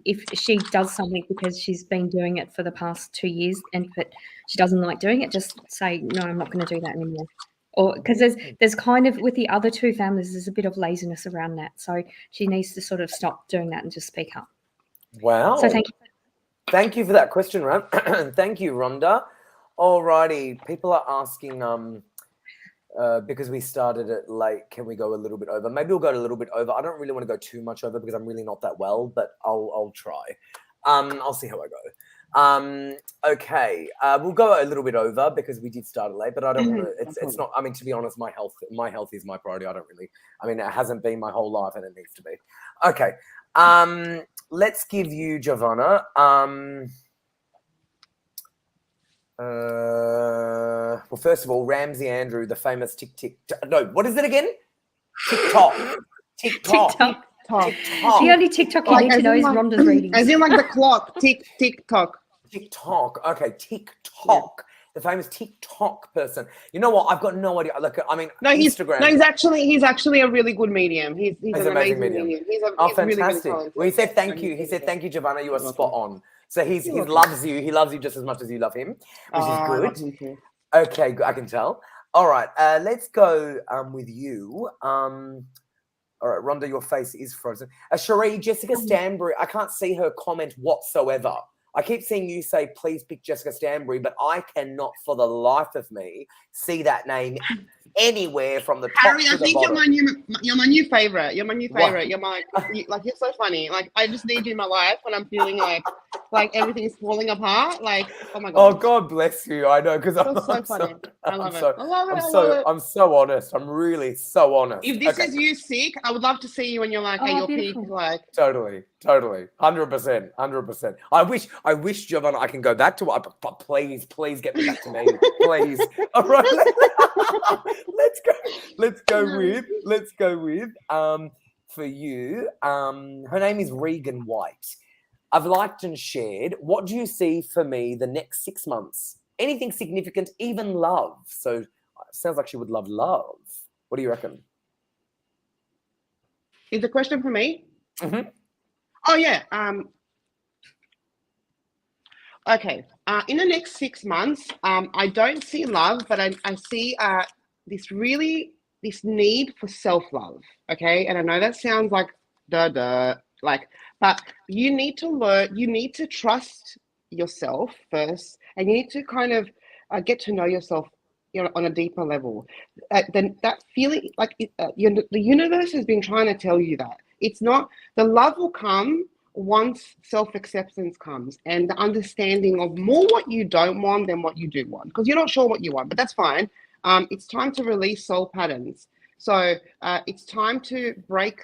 if she does something because she's been doing it for the past 2 years but she doesn't like doing it, just say, no, I'm not going to do that anymore. Or because there's kind of, with the other 2 families, there's a bit of laziness around that. So she needs to sort of stop doing that and just speak up. Wow. So thank you. Thank you for that question, Rhonda. Thank you, Rhonda. Alrighty, people are asking, because we started it late, can we go a little bit over? Maybe we'll go a little bit over. I don't really want to go too much over because I'm really not that well, but I'll try. I'll see how I go. Okay, we'll go a little bit over because we did start it late, but I don't want to. It's not. I mean, to be honest, my health is my priority. I don't really. I mean, it hasn't been my whole life, and it needs to be. Okay. Let's give you Jovana. Well, first of all, Ramsey Andrew, the famous what is it again? TikTok. The only TikTok you need to know is Rhonda's readings. As in like the clock, TikTok. TikTok. Okay, TikTok. Yeah. The famous TikTok person. You know what? I've got no idea. Like, I mean, Instagram. He's actually a really good medium. He's an amazing medium. He's fantastic. Really, really well, he said thank you. He said thank you, Jovana. You are spot on. So he loves you. He loves you just as much as you love him, which is good. I love him too. Okay, I can tell. All right, let's go with you. All right, Rhonda, your face is frozen. Cherie, Jessica Stanbury, I can't see her comment whatsoever. I keep seeing you say, please pick Jessica Stanbury, but I cannot for the life of me see that name anywhere from the top Harry, to the bottom. you're my new favorite. You're my new favorite. You're so funny. Like, I just need you in my life when I'm feeling like everything's falling apart. Like, oh my god. Oh, God bless you. I know, because I'm so funny. I love it. I'm so honest. I'm really so honest. If this is you sick, I would love to see you when you're like, hey, you're peak. Like, totally, 100%. I wish, Jovana, I can go back to it, but please get me back to me, please. All right, let's go with for you. Her name is Regan White. I've liked and shared. What do you see for me the next 6 months? Anything significant, even love. So sounds like she would love love. What do you reckon? Is the question for me? Mhm. Oh yeah. Okay. In the next 6 months, I don't see love, but I see this need for self-love. Okay, and I know that sounds like like, but you need to learn. You need to trust yourself first, and you need to kind of get to know yourself, on a deeper level. Then that feeling, like the universe has been trying to tell you that it's not, the love will come once self-acceptance comes and the understanding of more what you don't want than what you do want, because you're not sure what you want, but that's fine. It's time to release soul patterns. So it's time to break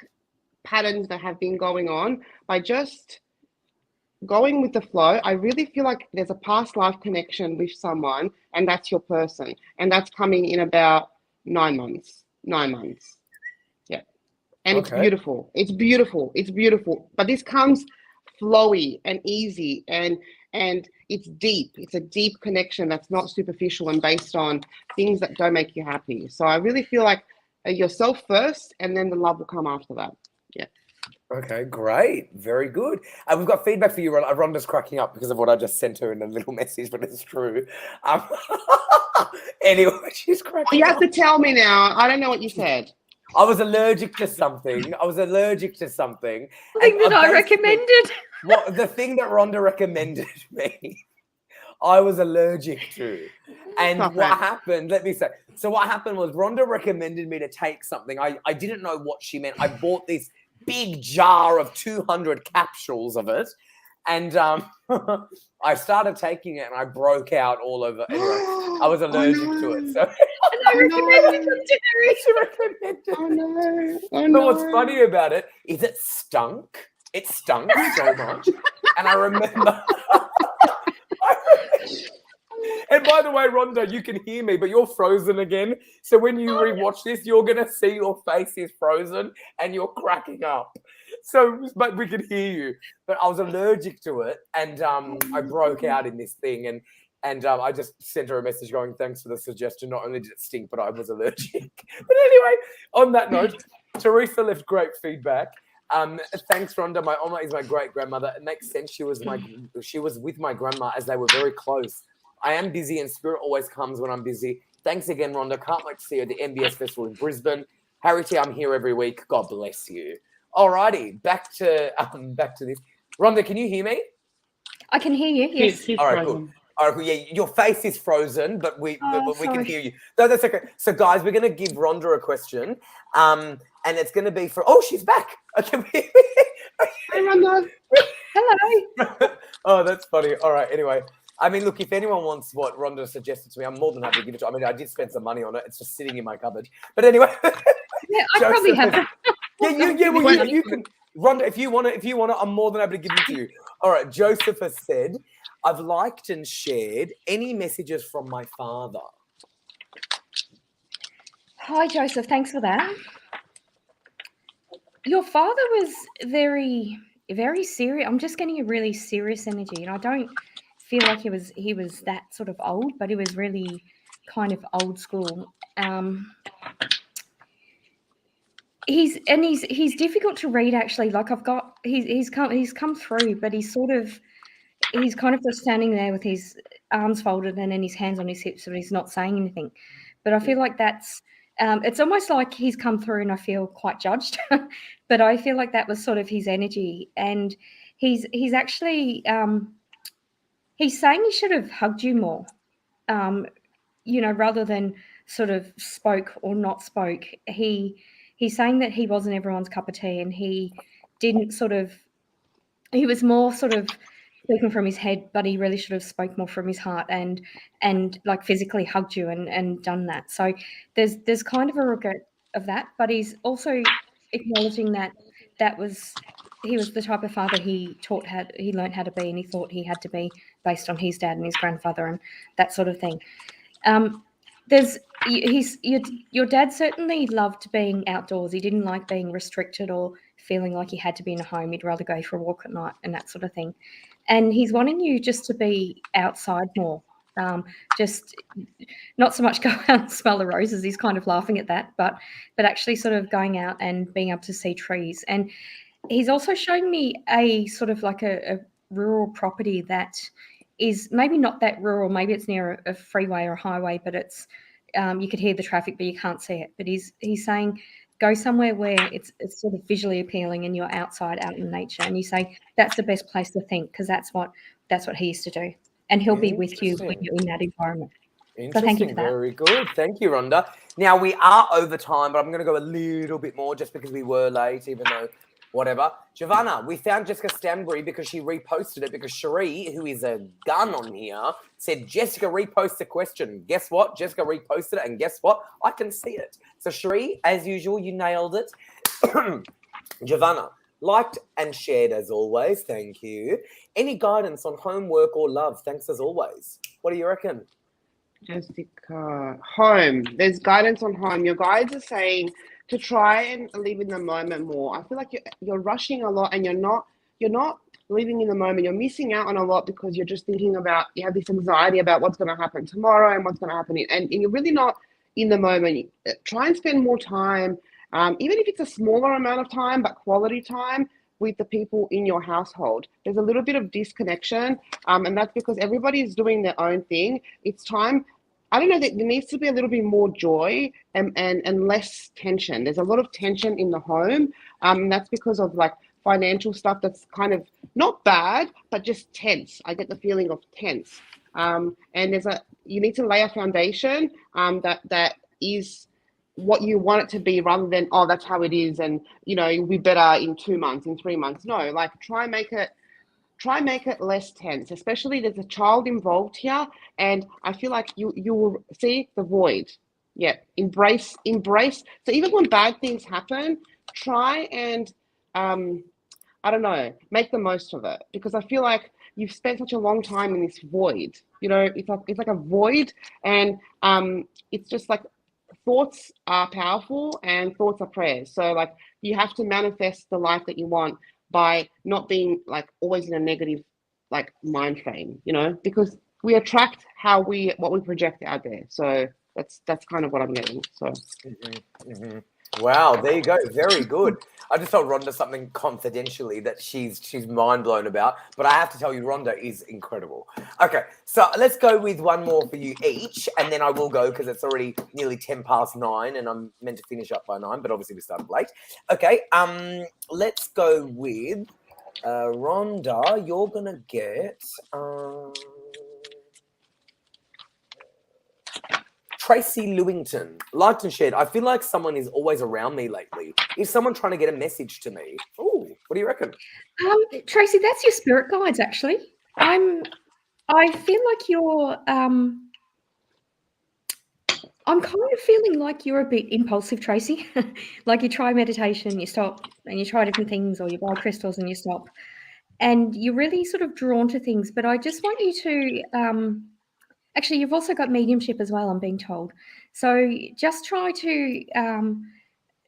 patterns that have been going on by just going with the flow. I really feel like there's a past life connection with someone, and that's your person, and that's coming in about 9 months. 9 months. Yeah. And it's Okay. beautiful. It's beautiful. It's beautiful. But this comes flowy and easy, and it's deep. It's a deep connection that's not superficial and based on things that don't make you happy. So I really feel like yourself first, and then the love will come after that. Yeah. Okay, great. Very good. We've got feedback for you, Rhonda. Rhonda's cracking up because of what I just sent her in a little message, but it's true. Um, anyway, she's Well, cracking you have up. to tell me now. I don't know what you said. I was allergic to something. I was allergic to something. Something that I basically, recommended. What the thing that Rhonda recommended me, I was allergic to. And Stop what it. happened, let me say, so what happened was Rhonda recommended me to take something. I didn't know what she meant. I bought this big jar of 200 capsules of it. And I started taking it and I broke out all over. Anyway, I was allergic to it. So And I recommended it to Terry. she recommended Oh it. no. Oh But no. what's funny about it is it stunk. It stunk so much. And I remember. And by the way, Rhonda, you can hear me, but you're frozen again. So when you rewatch this, you're going to see your face is frozen and you're cracking up. So, but we can hear you. But I was allergic to it, and I broke out in this thing, and I just sent her a message going, "Thanks for the suggestion. Not only did it stink, but I was allergic." But anyway, on that note, Teresa left great feedback. Thanks, Rhonda. My Oma is my great grandmother. It makes sense. She was with my grandma as they were very close. I am busy, and spirit always comes when I'm busy. Thanks again, Rhonda. Can't wait to see you at the MBS Festival in Brisbane. Harry T, I'm here every week. God bless you. Alrighty, back to this. Rhonda, can you hear me? I can hear you. Yes. She's All right, frozen. good. All right, yeah, your face is frozen, but we can sorry. hear you. No, that's okay. So, guys, we're going to give Rhonda a question, and it's going to be for. Oh, she's back. Okay. Hi, Rhonda. Hello. Oh, that's funny. All right. Anyway, I mean, look, if anyone wants what Rhonda suggested to me, I'm more than happy to give it to. I mean, I did spend some money on it. It's just sitting in my cupboard. But anyway, Yeah, I probably have. well, you can, Rhonda, if you want it, I'm more than happy to give it to you. All right. Joseph has said, I've liked and shared any messages from my father. Hi, Joseph. Thanks for that. Your father was very, very serious. I'm just getting a really serious energy, and I don't feel like he was that sort of old, but he was really kind of old school. He's difficult to read, actually. Like he's come through, but he's kind of just standing there with his arms folded and then his hands on his hips, but he's not saying anything. But I feel like that's it's almost like he's come through and I feel quite judged. But I feel like that was sort of his energy, and he's actually he's saying he should have hugged you more, rather than sort of spoke or not spoke. He's saying that he wasn't everyone's cup of tea, and he was more sort of speaking from his head, but he really should have spoke more from his heart and like physically hugged you and done that. So there's kind of a regret of that, but he's also acknowledging that he was the type of father he learned how to be, and he thought he had to be based on his dad and his grandfather and that sort of thing. Your dad certainly loved being outdoors. He didn't like being restricted or feeling like he had to be in a home. He'd rather go for a walk at night and that sort of thing. And he's wanting you just to be outside more. Just not so much go out and smell the roses. He's kind of laughing at that, but actually sort of going out and being able to see trees. And he's also showing me a sort of like a rural property that is maybe not that rural. Maybe it's near a freeway or a highway, but it's you could hear the traffic, but you can't see it. But he's saying go somewhere where it's sort of visually appealing and you're outside, out in nature. And you say that's the best place to think, because that's what he used to do. And he'll be with you when you're in that environment. So thank you for that. Very good. Thank you, Rhonda. Now, we are over time, but I'm going to go a little bit more just because we were late, even though whatever. Jovana, we found Jessica Stanbury because she reposted it, because Cherie, who is a gun on here, said Jessica reposts a question. Guess what? Jessica reposted it, and guess what? I can see it. So Cherie, as usual, you nailed it. Jovana, liked and shared as always. Thank you. Any guidance on homework or love? Thanks as always. What do you reckon? Jessica, home. There's guidance on home. Your guides are saying to try and live in the moment more. I feel like you're rushing a lot, and you're not living in the moment. You're missing out on a lot because you're just thinking about, you have this anxiety about what's going to happen tomorrow and what's going to happen, and you're really not in the moment. Try and spend more time, even if it's a smaller amount of time, but quality time with the people in your household. There's a little bit of disconnection, and that's because everybody is doing their own thing. It's time. I don't know, that there needs to be a little bit more joy and less tension. There's a lot of tension in the home. And that's because of like financial stuff that's kind of not bad, but just tense. I get the feeling of tense. And you need to lay a foundation that is what you want it to be, rather than, oh, that's how it is, and it'll be better in 2 months, in 3 months. No, like try and make it less tense, especially there's a child involved here, and I feel like you will see the void. Yeah, embrace. So even when bad things happen, try and I don't know, make the most of it, because I feel like you've spent such a long time in this void. It's like a void, and it's just like, thoughts are powerful and thoughts are prayers. So like you have to manifest the life that you want by not being like always in a negative like mind frame, because we attract what we project out there. So that's kind of what I'm getting. So Wow, there you go. Very good. I just told Rhonda something confidentially that she's mind blown about, but I have to tell you, Rhonda is incredible. Okay, so let's go with one more for you each, and then I will go because it's already nearly 9:10, and I'm meant to finish up by 9, but obviously we started late. Okay, let's go with Rhonda. You're gonna get Tracy Lewington, liked and shared. I feel like someone is always around me lately. Is someone trying to get a message to me? Oh, what do you reckon? Tracy, that's your spirit guides, actually. I feel like you're I'm kind of feeling like you're a bit impulsive, Tracy. Like you try meditation, you stop, and you try different things, or you buy crystals and you stop. And you're really sort of drawn to things. But I just want you to actually, you've also got mediumship as well, I'm being told. So just try to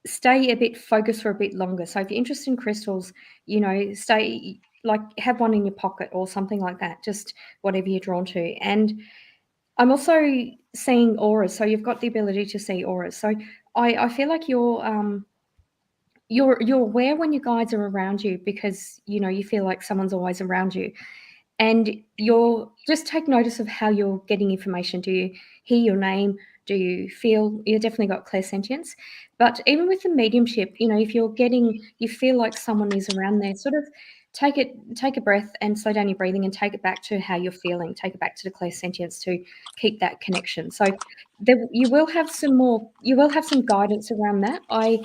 stay a bit focused for a bit longer. So if you're interested in crystals, stay, like, have one in your pocket or something like that, just whatever you're drawn to. And I'm also seeing auras. So you've got the ability to see auras. So I feel like you're aware when your guides are around you, because, you feel like someone's always around you. And you're just take notice of how you're getting information. Do you hear your name? Do you feel, you definitely got clairsentience? But even with the mediumship, if you feel like someone is around there, sort of take a breath and slow down your breathing and take it back to how you're feeling. Take it back to the clairsentience to keep that connection. So you will have some guidance around that. I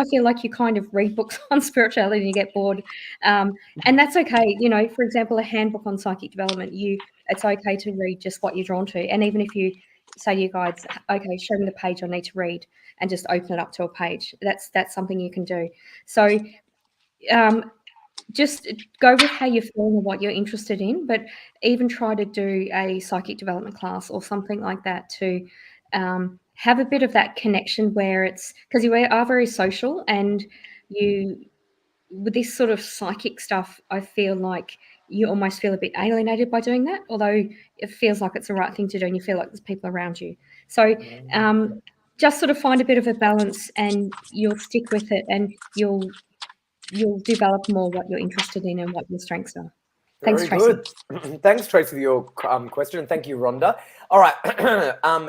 feel like you kind of read books on spirituality and you get bored. And that's okay. For example, a handbook on psychic development, it's okay to read just what you're drawn to. And even if you say to your guides, okay, show me the page I need to read, and just open it up to a page, that's something you can do. So just go with how you're feeling and what you're interested in, but even try to do a psychic development class or something like that to have a bit of that connection, where it's, because you are very social, and with this sort of psychic stuff, I feel like you almost feel a bit alienated by doing that, although it feels like it's the right thing to do and you feel like there's people around you. So just sort of find a bit of a balance and you'll stick with it, and you'll develop more what you're interested in and what your strengths are. Thanks, Very Tracy. good. Thanks, Tracy, for your question. And thank you, Rhonda. All right.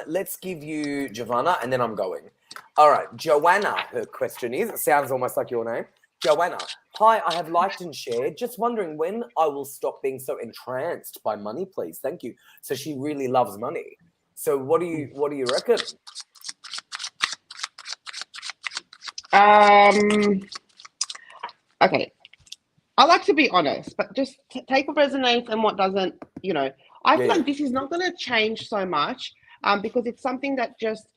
Let's give you Jovana, and then I'm going. All right. Joanna, her question is, it sounds almost like your name. Joanna, hi, I have liked and shared. Just wondering when I will stop being so entranced by money, please. Thank you. So she really loves money. So what do you reckon? Okay. I like to be honest, but just take what resonates and what doesn't, I feel like this is not going to change so much because it's something that just,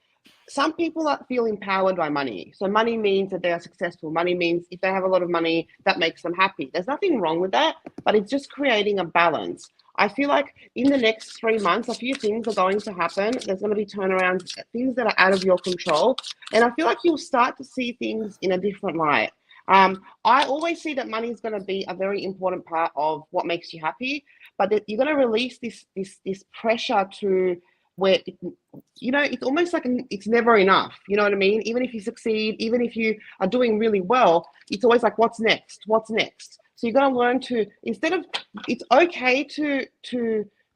some people feel empowered by money. So money means that they are successful. Money means if they have a lot of money, that makes them happy. There's nothing wrong with that, but it's just creating a balance. I feel like in the next 3 months, a few things are going to happen. There's going to be turnarounds, things that are out of your control. And I feel like you'll start to see things in a different light. I always see that money is going to be a very important part of what makes you happy, but that you're going to release this pressure to where, it's almost like it's never enough. You know what I mean? Even if you succeed, even if you are doing really well, it's always like, what's next? What's next? So you're going to learn to, instead of, it's okay to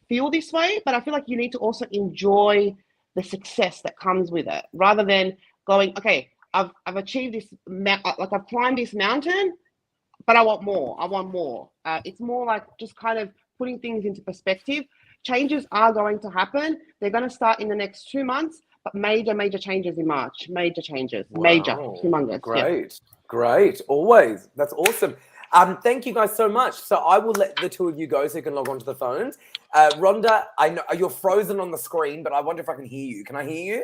feel this way, but I feel like you need to also enjoy the success that comes with it, rather than going, okay, I've achieved this, like I've climbed this mountain, but I want more. I want more. It's more like just kind of putting things into perspective. Changes are going to happen. They're going to start in the next 2 months, but major changes in March. Major changes. Wow. Major, humongous. Great. Always. That's awesome. Thank you guys so much. So I will let the two of you go so you can log on to the phones. Rhonda, I know you're frozen on the screen, but I wonder if I can hear you. Can I hear you?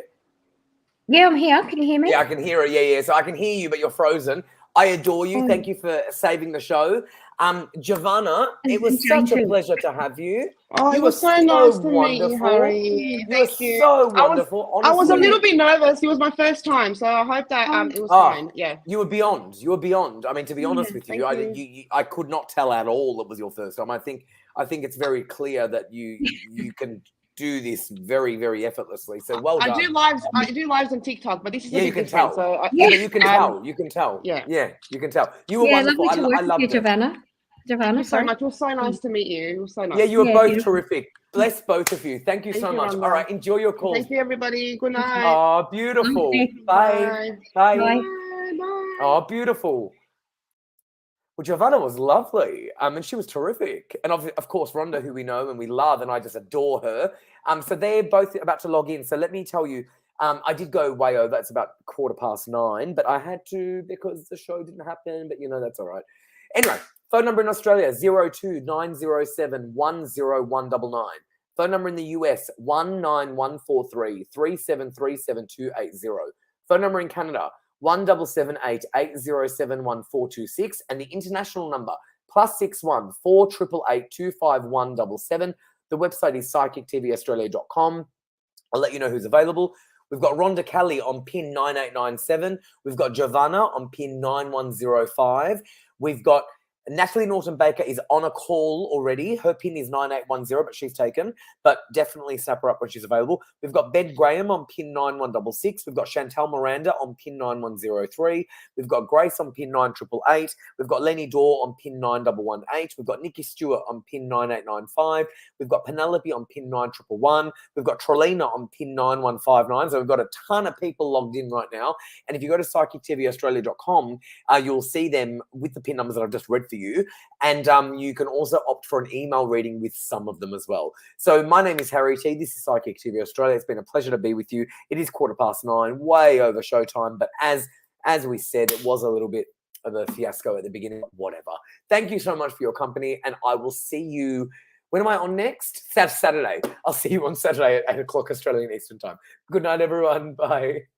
Yeah, I'm here. Can you hear me? Yeah, I can hear it. Yeah. So I can hear you, but you're frozen. I adore you. Thank you for saving the show. Jovana, it was such a pleasure to have you. Oh, you it was so nice to meet you, Harry. Thank you. So wonderful. I was a little bit nervous. It was my first time, so I hope that it was fine. Yeah. You were beyond. I mean, to be honest with you, I could not tell at all it was your first time. I think it's very clear that you can do this very, very effortlessly. So well done. I do lives on TikTok, but this is you can tell. So but you can tell. You can tell. Yeah, you can tell. You were wonderful. I loved it. Jovana. Thank you so much. It was so nice to meet you. It was so nice. Yeah, you were both terrific. Bless both of you. Thank you so much. All right, enjoy your call. Thank you, everybody. Good night. Oh, beautiful. Bye. Bye. Oh, beautiful. Well, Jovana was lovely, and she was terrific. And of course, Rhonda, who we know and we love, and I just adore her. So they're both about to log in. So let me tell you, I did go way over. It's about 9:15, but I had to because the show didn't happen. But that's all right. Anyway, phone number in Australia 02-907-10199. Phone number in the US 19143-3737280. Phone number in Canada 1-778-807-1426, and the international number +61 488825177. The website is psychictvaustralia.com. I'll let you know who's available. We've got Rhonda Kelly on pin 9897. We've got Jovana on pin 9105. We've got Natalie Norton-Baker is on a call already. Her pin is 9810, but she's taken. But definitely snap her up when she's available. We've got Ben Graham on pin 9166. We've got Chantal Miranda on pin 9103. We've got Grace on pin 9888. We've got Lenny Dorr on pin 9118. We've got Nikki Stewart on pin 9895. We've got Penelope on pin 9111. We've got Trelina on pin 9159. So we've got a ton of people logged in right now. And if you go to psychictvaustralia.com, you'll see them with the pin numbers that I've just read for you, and you can also opt for an email reading with some of them as well. So my name is Harry T. This is Psychic TV Australia. It's been a pleasure to be with you. It is 9:15, way over showtime, but as we said, it was a little bit of a fiasco at the beginning. Whatever. Thank you so much for your company, and I will see you. When am I on next? Saturday. I'll see you on Saturday at 8 o'clock Australian Eastern Time. Good night, everyone. Bye.